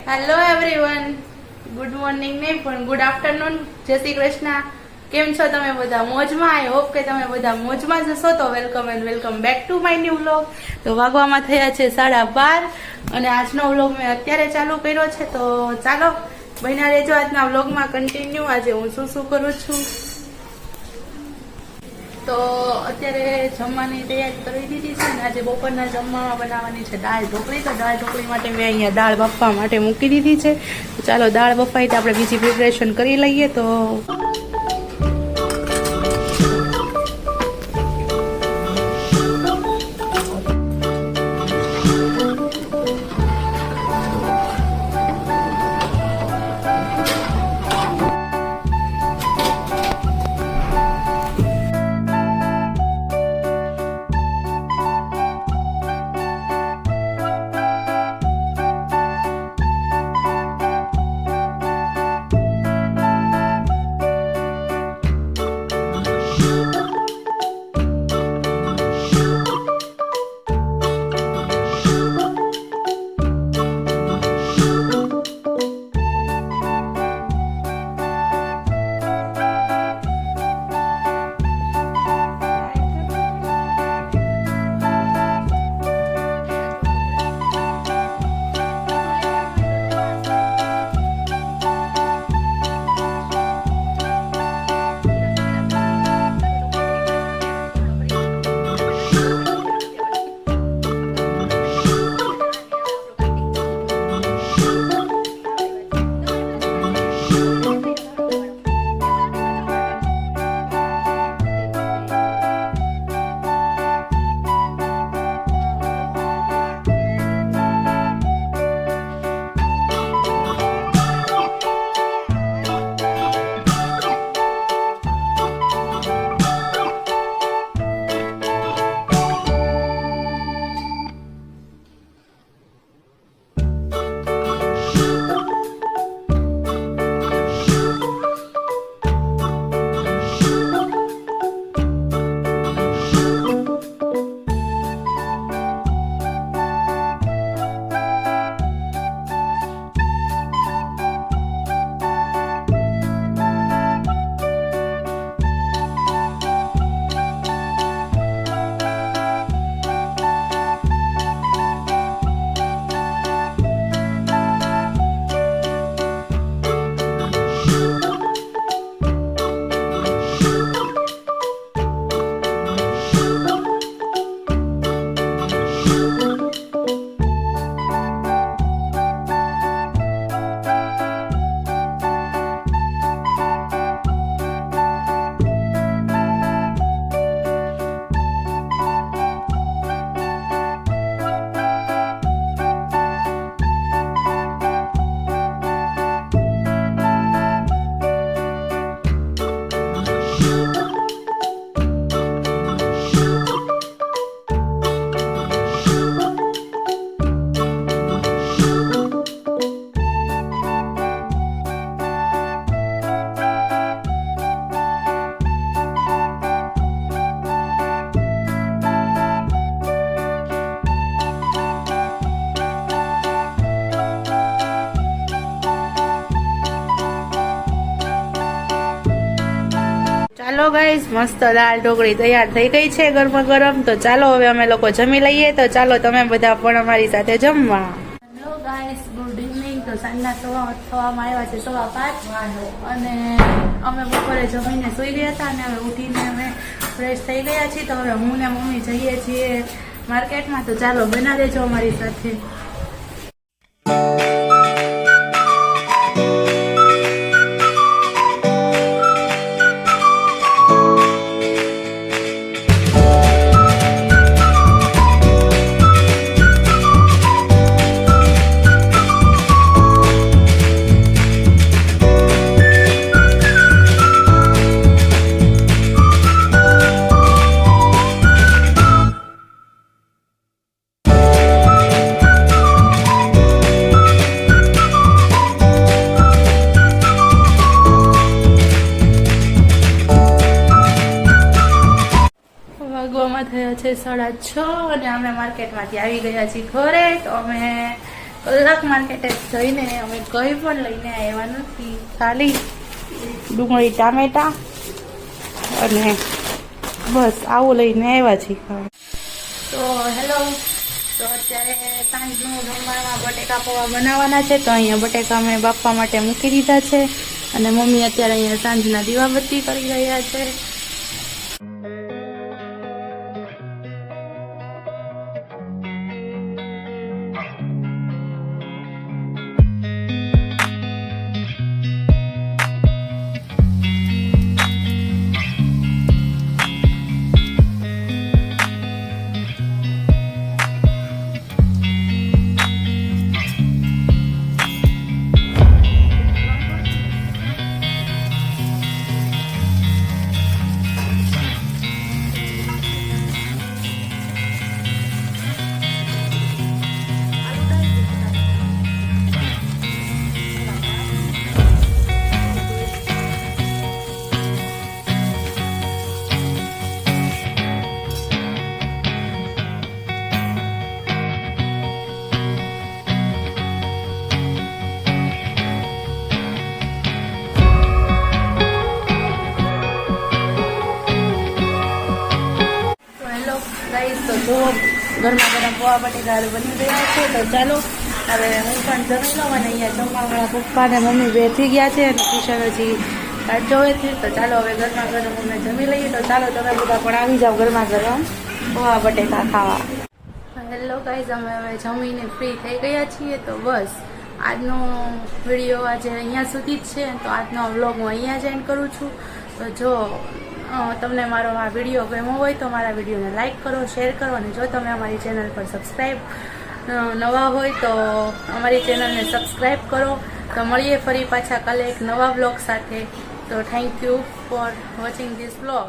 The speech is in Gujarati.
હેલો એવરીવન, ગુડ મોર્નિંગ નહીં પણ ગુડ આફ્ટરનૂન. જય શ્રી કૃષ્ણ. કેમ છો તમે બધા? મોજમાં? આઈ હોપ કે તમે બધા મોજમાં જશો. તો welcome and welcome back to my new vlog. તો વાગવામાં થયા છે 12:30 અને આજનો વ્લોગ મેં અત્યારે ચાલુ કર્યો છે. તો ચાલો બન્યા રહેજો આજના વ્લોગમાં કન્ટિન્યુ. આજે હું શું કરું છું. તો અત્યારે જમવાની તૈયારી કરી દીધી છે ને આજે બપોરના જમવામાં બનાવવાની છે દાળ ઢોકળી. તો દાળ ઢોકળી માટે મેં અહીંયા દાળ બફવા માટે મૂકી દીધી છે. તો ચાલો દાળ બફાઈ તો આપણે બીજી પ્રિપરેશન કરી લઈએ. તો ચાલો ગાઈઝ, મસ્ત દાળ ઢોકળી તૈયાર થઈ ગઈ છે ગરમા ગરમ. તો ચાલો હવે અમે લોકો જમી લઈએ. તો ચાલો તમે બધા પણ અમારી સાથે જમવા. Hello guys, good evening. તો સાંજના થવામાં આવ્યા છે 5:15 અને અમે બપોરે જમીને સુઈ ગયા હતા અને હવે ઉઠીને અમે ફ્રેશ થઈ ગયા છીએ. તો હવે હું ને મમ્મી જઈએ છીએ માર્કેટમાં. તો ચાલો બના દેજો અમારી સાથે. થયા છે 6:30 અને અમે માર્કેટમાંથી આવી ગયા છીએ ઘરે. તો અમે કલાક માર્કેટે જઈને અમે કંઈ પણ લઈને આવ્યા નથી, ખાલી ડુંગળી ટામેટા અને બસ આવું લઈને આવ્યા છીએ. તો હેલો, તો અત્યારે સાંજનું જમવામાં બટેકા પૌવા બનાવવાના છે. તો અહીંયા બટેકા મેં બાફવા માટે મૂકી દીધા છે અને મમ્મી અત્યારે અહીંયા સાંજના દીવાબત્તી કરી રહ્યા છે. તો જુઓ, ગરમા ગરમ પૌવા બટેકા બની ગયા છે. તો ચાલો હવે હું પણ જમી લઉં અને અહીંયા જમવાવાળા પપ્પા અને મમ્મી બેસી ગયા છે અને કિશન હજી કાઢ જોવે છે. તો ચાલો હવે ગરમા ગરમ અમે જમી લઈએ. તો ચાલો તમે બધા પણ આવી જાઓ ગરમા ગરમ પૌવા બટેકા ખાવા. હેલો ગાઈઝ, અમે હવે જમીને ફ્રી થઈ ગયા છીએ. તો બસ આજનો વિડીયો આજે અહીંયા સુધી જ છે. તો આજનો વ્લોગ હું અહીંયા જ એન્ડ કરું છું. તો જો તમને મારો આ વિડીયો ગમ્યો હોય તો મારા વિડીયોને લાઇક કરો, શેર કરો અને જો તમે અમારી ચેનલ પર સબસ્ક્રાઈબ નવા હોય તો અમારી ચેનલને સબસ્ક્રાઈબ કરો. તો મળીએ ફરી પાછા કાલે એક નવા વ્લોગ સાથે. તો thank you for watching this vlog.